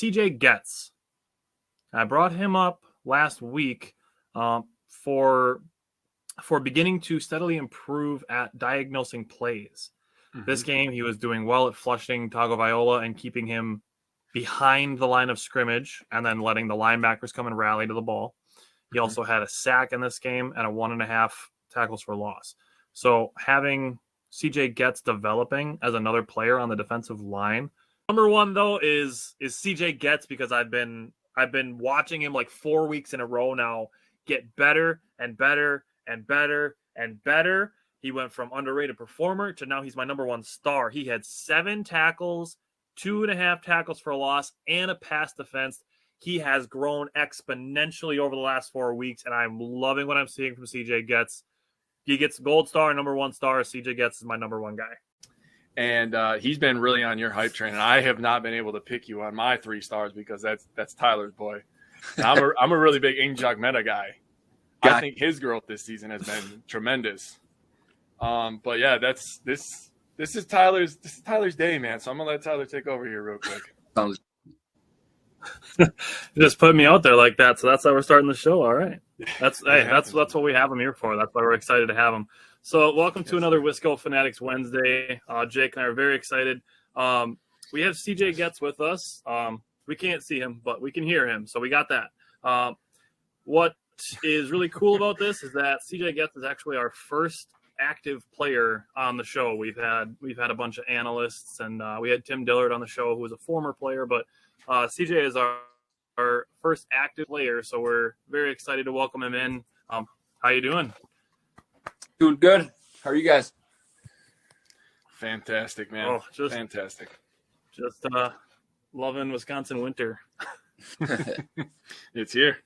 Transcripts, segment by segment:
CJ Goetz. I brought him up last week for beginning to steadily improve at diagnosing plays. Mm-hmm. This game, he was doing well at flushing Tagovailoa and keeping him behind the line of scrimmage and then letting the linebackers come and rally to the ball. He also had a sack in this game and a 1.5 tackles for loss. So having CJ Goetz developing as another player on the defensive line. Number one, though, is CJ Goetz, because I've been watching him like 4 weeks in a row now get better and better and better and better. He went from underrated performer to now he's my number one star. He had 7 tackles, 2.5 tackles for a loss, and a pass defense. He has grown exponentially over the last 4 weeks, and I'm loving what I'm seeing from CJ Goetz. He gets gold star, number one star. CJ Goetz is my number one guy. And he's been really on your hype train, and I have not been able to pick you on my 3 stars because that's Tyler's boy. I'm a really big Njagmeta guy. I think his growth this season has been tremendous. But yeah, this is Tyler's day, man. So I'm gonna let Tyler take over here real quick. Just put me out there like that, so that's how we're starting the show. All right, that's what we have him here for. That's why we're excited to have him. So welcome to another Wisco Fanatics Wednesday. Jake and I are very excited. We have CJ Goetz with us. We can't see him, but we can hear him, so we got that. What is really cool about this is that CJ Goetz is actually our first active player on the show. We've had a bunch of analysts, and we had Tim Dillard on the show, who was a former player, but CJ is our first active player, so we're very excited to welcome him in. How you doing? Doing good. How are you guys? Fantastic, man. Fantastic. Just loving Wisconsin winter. It's here.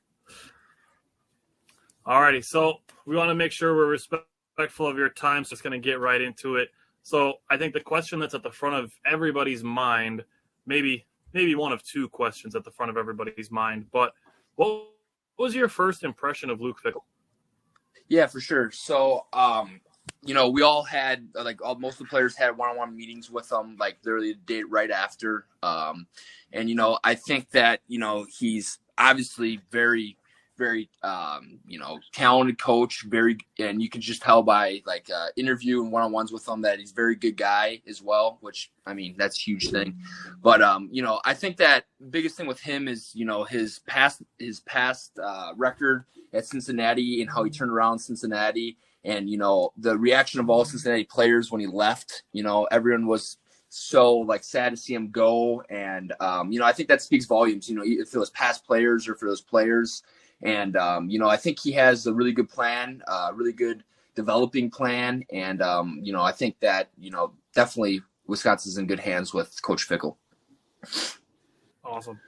All righty, so we want to make sure we're respectful of your time, so just going to get right into it. So I think the question that's at the front of everybody's mind, maybe one of 2 questions at the front of everybody's mind, but what was your first impression of Luke Fickell? Yeah, for sure. So, we all had, most of the players had one-on-one meetings with him, like literally the day right after. And, I think that, he's obviously very, very, talented coach, and you can just tell by interview and one-on-ones with him that he's a very good guy as well, which, that's a huge thing. But, I think that biggest thing with him is, his past record at Cincinnati and how he turned around Cincinnati, and, the reaction of all Cincinnati players when he left. Everyone was so sad to see him go. And, I think that speaks volumes, if it was past players or for those players. And, I think he has a really good plan, really good developing plan. And, I think that, definitely Wisconsin's in good hands with Coach Fickell. Awesome.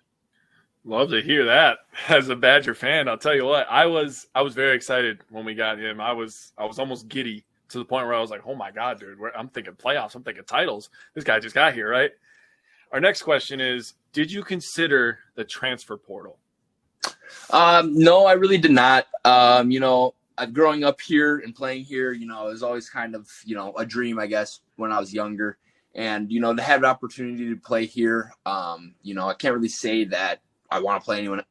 Love to hear that. As a Badger fan, I'll tell you what, I was very excited when we got him. I was almost giddy to the point where I was like, oh my God, dude, I'm thinking playoffs. I'm thinking titles. This guy just got here, right? Our next question is, did you consider the transfer portal? No, I really did not. Growing up here and playing here, it was always kind of, a dream, I guess, when I was younger. And, to have an opportunity to play here, I can't really say that I want to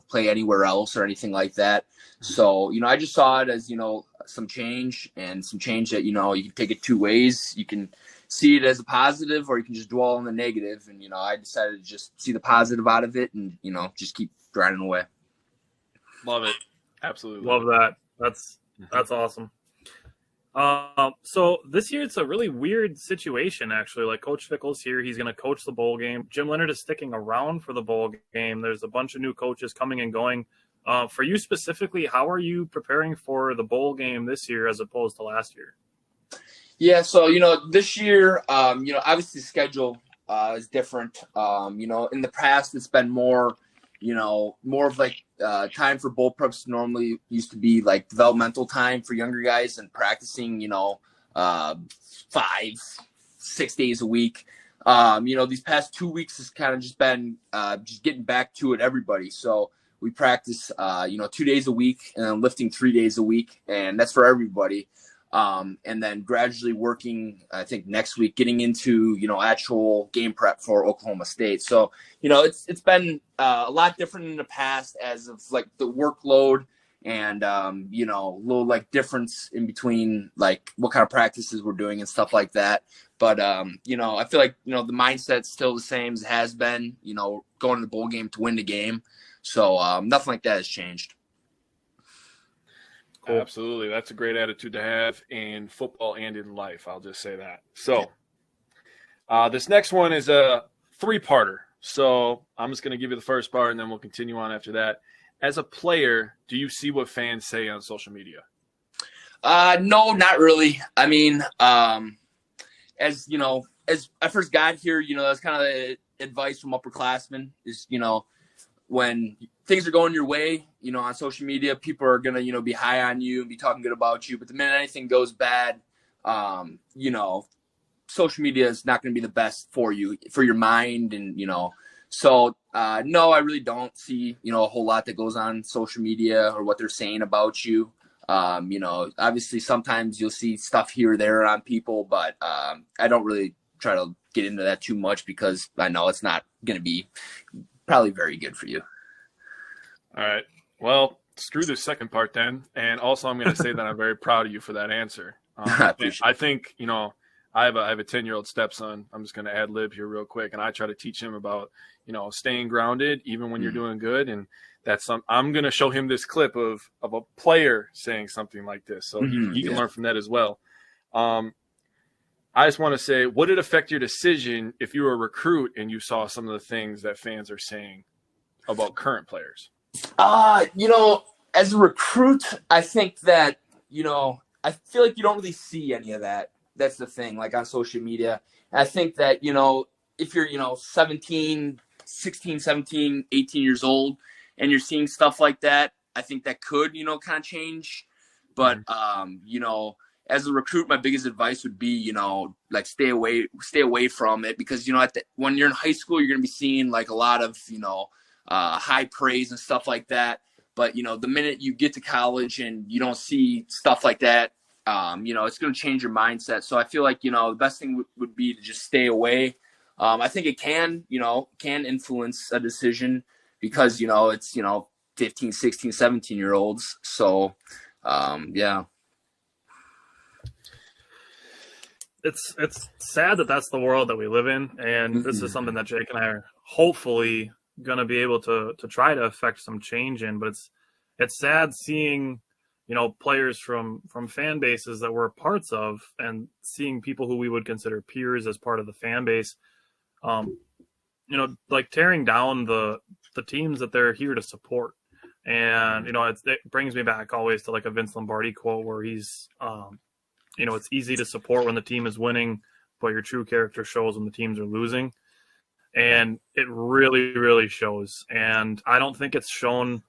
play anywhere else or anything like that. So, I just saw it as, some change that, you can take it 2 ways. You can see it as a positive, or you can just dwell on the negative. And, I decided to just see the positive out of it and, just keep grinding away. Love it. Absolutely. Love that. That's awesome. So this year it's a really weird situation, actually. Like, Coach Fickell's here. He's going to coach the bowl game. Jim Leonhard is sticking around for the bowl game. There's a bunch of new coaches coming and going. For you specifically, how are you preparing for the bowl game this year as opposed to last year? Yeah, so, this year, obviously the schedule is different. In the past it's been more of time for bowl preps. Normally used to be like developmental time for younger guys and practicing, 5-6 days a week. These past 2 weeks has kind of just been just getting back to it, everybody. So we practice, 2 days a week and then lifting 3 days a week. And that's for everybody. and then gradually working, I think next week, getting into, actual game prep for Oklahoma State. So, it's been a lot different in the past as of like the workload and, little like difference in between like what kind of practices we're doing and stuff like that. But, I feel like, the mindset's still the same as it has been, going to the bowl game to win the game. So nothing like that has changed. Cool. Absolutely. That's a great attitude to have in football and in life. I'll just say that. So this next one is a 3-parter. So I'm just going to give you the first part and then we'll continue on after that. As a player, do you see what fans say on social media? No, not really. I mean, as I first got here, that's kind of the advice from upperclassmen is, when things are going your way, on social media, people are going to, be high on you and be talking good about you. But the minute anything goes bad, social media is not going to be the best for you, for your mind. And, so no, I really don't see, a whole lot that goes on social media or what they're saying about you. Obviously sometimes you'll see stuff here or there on people, but I don't really try to get into that too much because I know it's not going to be probably very good for you. All right. Well, screw this second part then. And also I'm going to say that I'm very proud of you for that answer. I think, I have a 10-year-old stepson. I'm just going to ad lib here real quick. And I try to teach him about, staying grounded even when you're doing good. And I'm going to show him this clip of a player saying something like this. So he can learn from that as well. I just want to say, would it affect your decision if you were a recruit and you saw some of the things that fans are saying about current players? As a recruit, I think that, I feel like you don't really see any of that. That's the thing, like on social media. And I think that, if you're, 16, 17, 18 years old and you're seeing stuff like that, I think that could, kind of change. But, as a recruit, my biggest advice would be, like stay away from it because, when you're in high school, you're going to be seeing like a lot of, high praise and stuff like that. But, the minute you get to college and you don't see stuff like that, it's going to change your mindset. So I feel like, the best thing would be to just stay away. I think it can influence a decision because, it's, 15, 16, 17-year-olds. So, yeah. It's sad that that's the world that we live in. And this is something that Jake and I are hopefully going to be able to try to affect some change in, but it's sad seeing, players from fan bases that we're parts of and seeing people who we would consider peers as part of the fan base, like tearing down the teams that they're here to support. And, it brings me back always to like a Vince Lombardi quote where he's, it's easy to support when the team is winning, but your true character shows when the teams are losing. And it really, really shows. And I don't think it's shown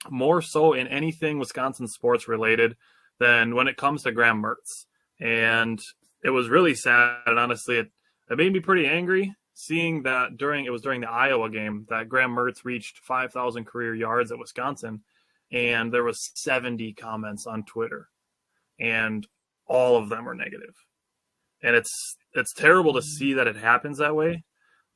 more so in anything Wisconsin sports related than when it comes to Graham Mertz. And it was really sad. And honestly, it made me pretty angry seeing that during the Iowa game that Graham Mertz reached 5,000 career yards at Wisconsin. And there was 70 comments on Twitter and all of them are negative. And it's terrible to see that it happens that way.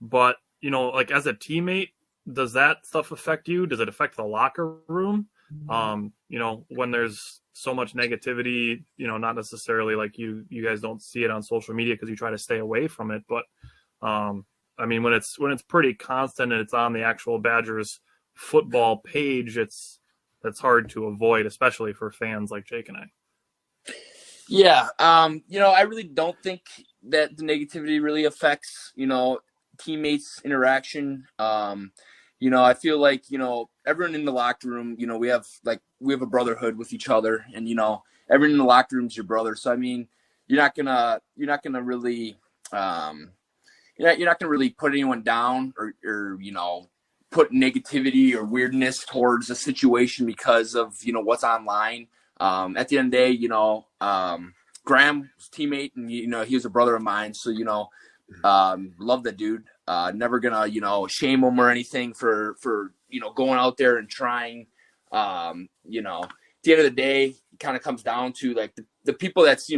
But, like as a teammate, does that stuff affect you? Does it affect the locker room? When there's so much negativity, not necessarily like you guys don't see it on social media because you try to stay away from it. But, when it's pretty constant and it's on the actual Badgers football page, that's hard to avoid, especially for fans like Jake and I. Yeah. I really don't think that the negativity really affects, teammates interaction. I feel like, everyone in the locker room, we have a brotherhood with each other and, everyone in the locker room is your brother. So, you're not gonna really, you're not gonna really put anyone down or put negativity or weirdness towards a situation because of, what's online. At the end of the day, Graham's teammate and, he was a brother of mine. So, love that dude. Never gonna, shame him or anything for, going out there and trying, the end of the day, it kind of comes down to like the people that's,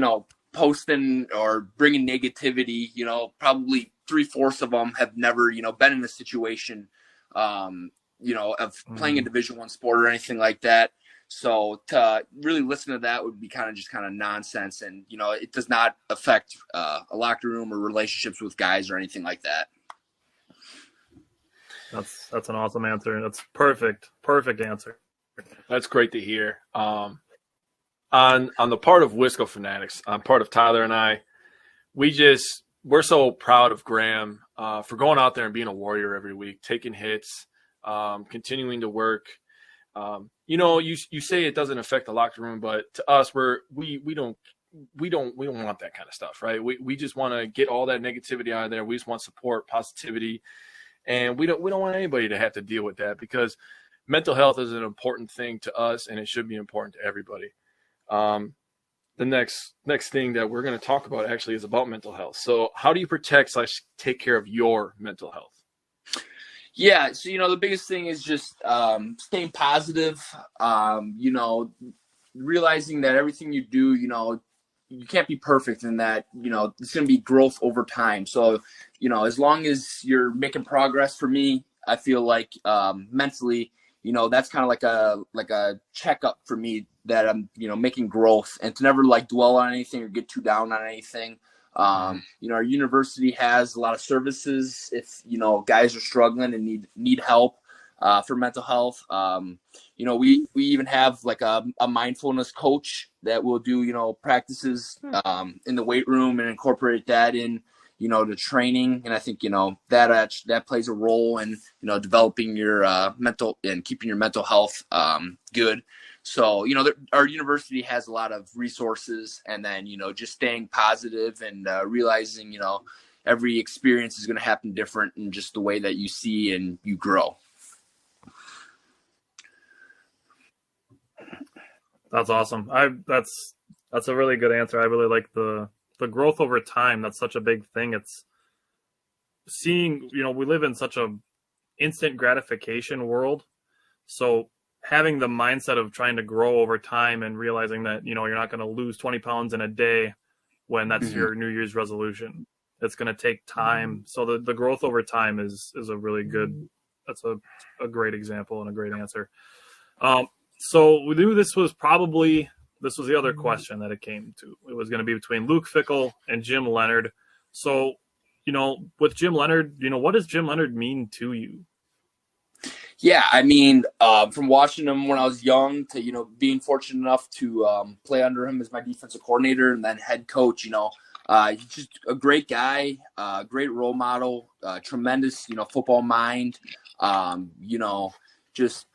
posting or bringing negativity, probably 3/4 of them have never, been in a situation, of playing a Division I sport or anything like that. So to really listen to that would be kind of nonsense. And, it does not affect a locker room or relationships with guys or anything like that. That's an awesome answer. That's perfect answer. That's great to hear. On the part of Wisco Fanatics, on part of Tyler and I, we're so proud of Graham for going out there and being a warrior every week, taking hits, continuing to work. You say it doesn't affect the locker room, but to us, we don't want that kind of stuff, right? We just want to get all that negativity out of there. We just want support, positivity, and we don't want anybody to have to deal with that, because mental health is an important thing to us, and it should be important to everybody. The next thing that we're going to talk about actually is about mental health. So how do you protect/take care of your mental health? Yeah. So, the biggest thing is just staying positive, realizing that everything you do, you can't be perfect, and that, it's going to be growth over time. So, as long as you're making progress, for me, I feel like mentally, that's kind of like a checkup for me, that I'm, making growth, and to never like dwell on anything or get too down on anything. Our university has a lot of services if, guys are struggling and need help for mental health. We even have like a mindfulness coach that will do, practices in the weight room and incorporate that in, the training. And I think, that plays a role in, developing your mental and keeping your mental health good. So, our university has a lot of resources, and then, just staying positive and realizing, every experience is going to happen different in just the way that you see and you grow. That's awesome. That's a really good answer. I really like the growth over time. That's such a big thing. It's seeing, we live in such a instant gratification world. So having the mindset of trying to grow over time and realizing that, you're not going to lose 20 pounds in a day when that's your New Year's resolution. It's going to take time. So the growth over time is a really good, that's a great example and a great answer. So we knew this was the other question that it came to. It was going to be between Luke Fickell and Jim Leonhard. So, with Jim Leonhard, what does Jim Leonhard mean to you? Yeah, I mean, from watching him when I was young to, being fortunate enough to play under him as my defensive coordinator and then head coach, he's just a great guy, great role model, tremendous, football mind, just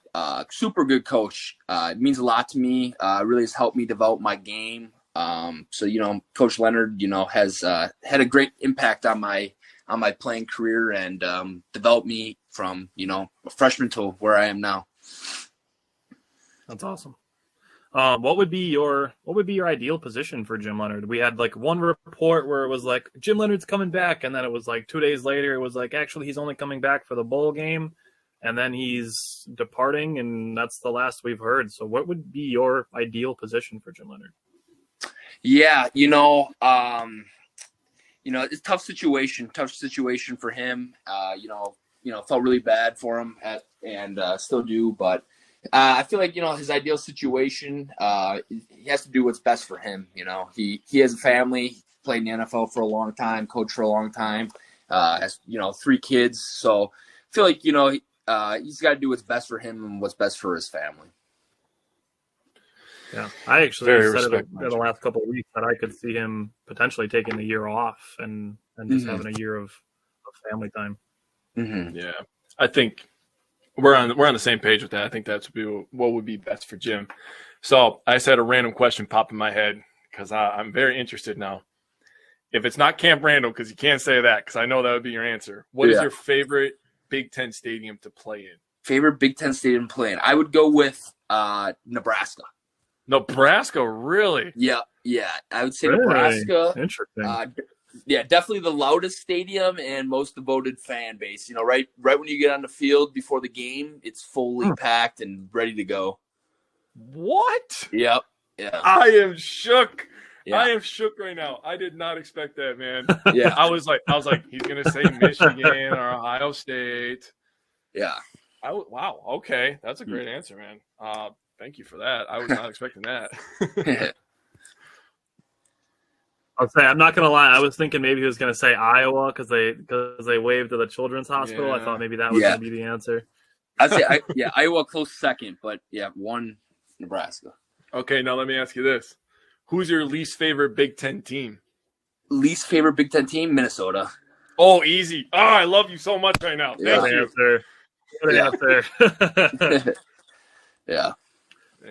super good coach. It means a lot to me. Really has helped me develop my game. So, Coach Leonhard, has had a great impact on my playing career and developed me from, a freshman to where I am now. That's awesome. What would be your ideal position for Jim Leonhard? We had like one report where it was like Jim Leonhard's coming back, and then it was like 2 days later it was like actually he's only coming back for the bowl game, and then he's departing, and that's the last we've heard. So what would be your ideal position for Jim Leonhard? Yeah, it's a tough situation for him. Felt really bad for him and still do, but I feel like, his ideal situation, he has to do what's best for him. He has a family, played in the NFL for a long time, coached for a long time, has, 3 kids. So I feel like, he's got to do what's best for him and what's best for his family. Yeah, I actually said it in the last couple of weeks that I could see him potentially taking a year off and just having a year of family time. Mm-hmm. Yeah, I think we're on the same page with that. I think that's what would be best for Jim. So I just had a random question pop in my head because I'm very interested now. If it's not Camp Randall, because you can't say that, because I know that would be your answer. What is your favorite Big Ten stadium to play in? Favorite Big Ten stadium to play in? I would go with Nebraska. Nebraska, really? Yeah. I would say Nebraska. Interesting. Definitely the loudest stadium and most devoted fan base. Right when you get on the field before the game, it's fully packed and ready to go. What? Yep. Yeah. I am shook. Yeah. I am shook right now. I did not expect that, man. Yeah. I was like, he's gonna say Michigan or Ohio State. Yeah. Wow. Okay, that's a great answer, man. Thank you for that. I was not expecting that. I'll say I'm not gonna lie. I was thinking maybe he was gonna say Iowa because they waved to the Children's Hospital. Yeah. I thought maybe that was gonna be the answer. I'd say Iowa close second, but yeah, 1 Nebraska. Okay, now let me ask you this: who's your least favorite Big Ten team? Least favorite Big Ten team, Minnesota. Oh, easy. Oh, I love you so much right now. Yeah. Thank you. Good answer. Yeah.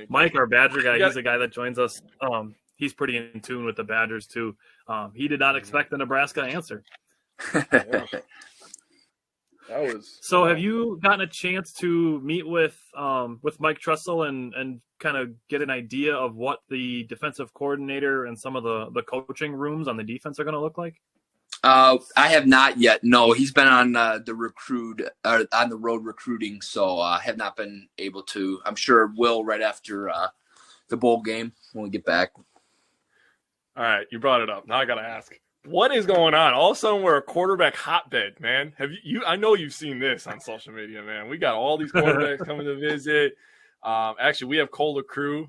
Mike, our Badger guy, he's a guy that joins us. He's pretty in tune with the Badgers too. He did not expect the Nebraska answer. Yeah. That was So. Have you gotten a chance to meet with Mike Tressel and kind of get an idea of what the defensive coordinator and some of the coaching rooms on the defense are going to look like? I have not yet. No, he's been on on the road recruiting, so I have not been able to. I'm sure will right after the bowl game when we get back. all right. You brought it up. Now I got to ask, what is going on? All of a sudden, we're a quarterback hotbed, man. Have you? I know you've seen this on social media, man. We got all these quarterbacks coming to visit. Actually, we have Cole LaCrue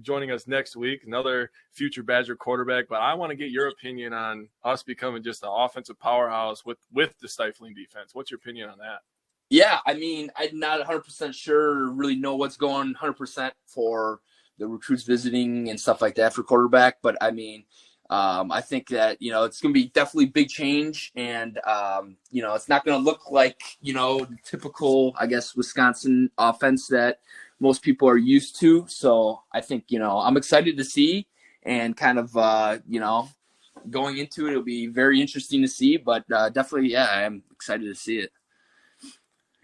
joining us next week, another future Badger quarterback. But I want to get your opinion on us becoming just an offensive powerhouse with the stifling defense. What's your opinion on that? Yeah, I mean, I'm not 100% sure, really know what's going 100% for the recruits visiting and stuff like that for quarterback. But I mean, I think that, it's going to be definitely big change. And, it's not going to look like, the typical, I guess, Wisconsin offense that most people are used to. So I think, I'm excited to see and kind of, going into it, it'll be very interesting to see. But definitely, yeah, I'm excited to see it.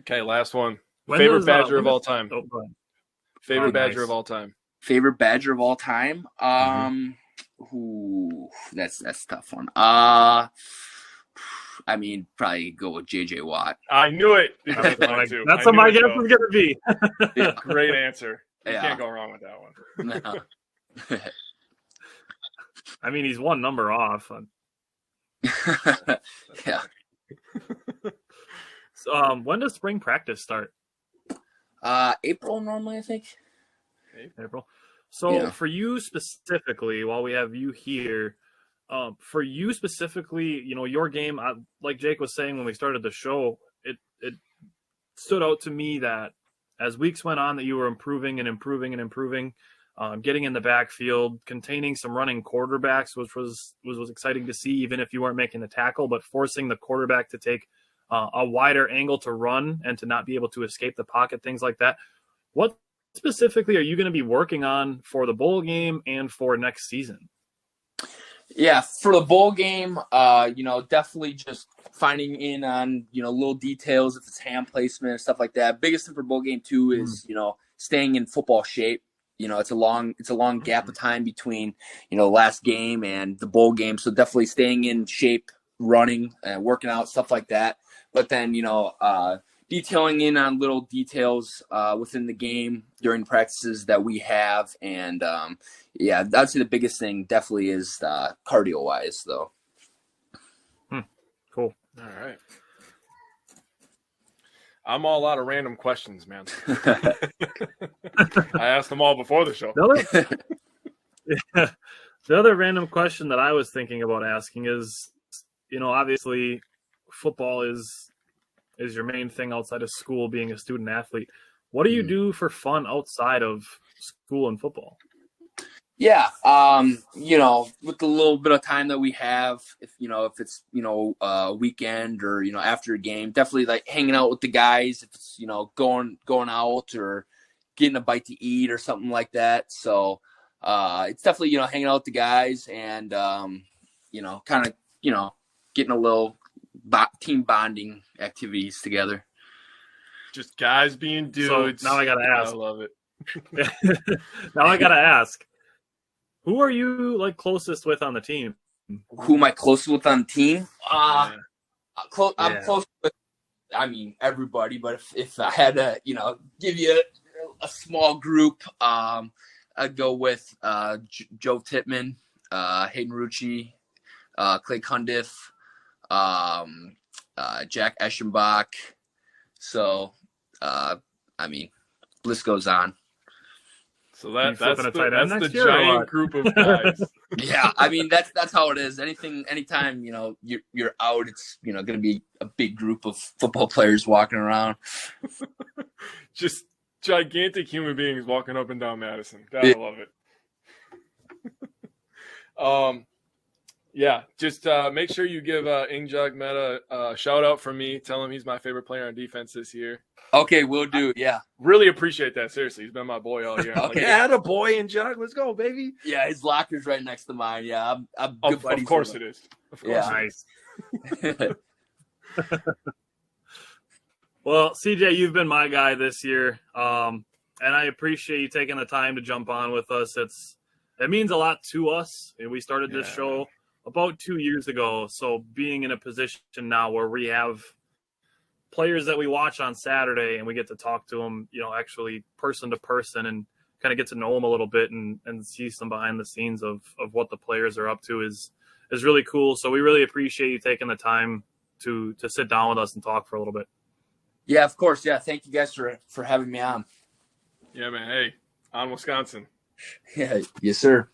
Okay, last one. Favorite Badger of all time. Oh, go ahead. Favorite Badger nice. of all time. Favorite Badger of all time? That's a tough one. I mean, probably go with JJ Watt. I knew it. That's what my guess was going to be. Yeah, great answer. You Yeah. can't go wrong with that one. No. I mean, he's one number off. Yeah. So, when does spring practice start? April normally, I think. April. So Yeah. for you specifically, while we have you here, for you specifically, your game, like Jake was saying when we started the show, it stood out to me that as weeks went on that you were improving and improving and improving, getting in the backfield, containing some running quarterbacks, which was exciting to see, even if you weren't making the tackle, but forcing the quarterback to take a wider angle to run and to not be able to escape the pocket, things like that. What specifically are you going to be working on for the bowl game and for next season? Yeah, for the bowl game, definitely just finding in on, little details, if it's hand placement and stuff like that. Biggest thing for bowl game too is, staying in football shape. It's a long gap of time between, last game and the bowl game. So definitely staying in shape, running and working out, stuff like that. But then, detailing in on little details within the game during practices that we have. And, I'd say the biggest thing definitely is cardio-wise, though. Cool. All right. I'm all out of random questions, man. I asked them all before the show. The other random question that I was thinking about asking is, obviously football is your main thing outside of school, being a student athlete. What do you do for fun outside of school and football? Yeah, with the little bit of time that we have, if it's a weekend or after a game, definitely like hanging out with the guys. If it's going out or getting a bite to eat or something like that. So it's definitely hanging out with the guys and kind of getting a little team bonding activities together. Just guys being dudes. So now I gotta ask. I love it. Now I gotta ask. Who are you closest with on the team? Who am I closest with on the team? Yeah. I'm close with, everybody. But if I had to, give you a small group. I'd go with Joe Tittman, Hayden Rucci, Clay Cundiff, Jack Eschenbach. So, list goes on. So that's the giant group of guys. Yeah, that's how it is. Anytime you're out, it's going to be a big group of football players walking around. Just gigantic human beings walking up and down Madison. Gotta love it. Yeah, just make sure you give Ingjog Meta a shout out from me. Tell him he's my favorite player on defense this year. Okay, will do. Yeah, really appreciate that. Seriously, he's been my boy all year. Okay. Yeah, boy, Ingjog, let's go, baby. Yeah, his locker's right next to mine. Yeah, I'm good buddies. Of course it is. Of course, nice. Well, CJ, you've been my guy this year, and I appreciate you taking the time to jump on with us. It means a lot to us. We started this show about 2 years ago, so being in a position now where we have players that we watch on Saturday and we get to talk to them, actually person to person and kind of get to know them a little bit and see some behind the scenes of what the players are up to is really cool. So we really appreciate you taking the time to sit down with us and talk for a little bit. Yeah, of course. Yeah. Thank you guys for having me on. Yeah, man. Hey, on Wisconsin. Yeah. Yes, sir.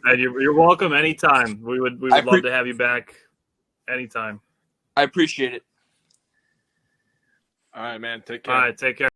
And you're welcome anytime. We would love to have you back anytime. I appreciate it. All right, man. Take care. All right. Take care.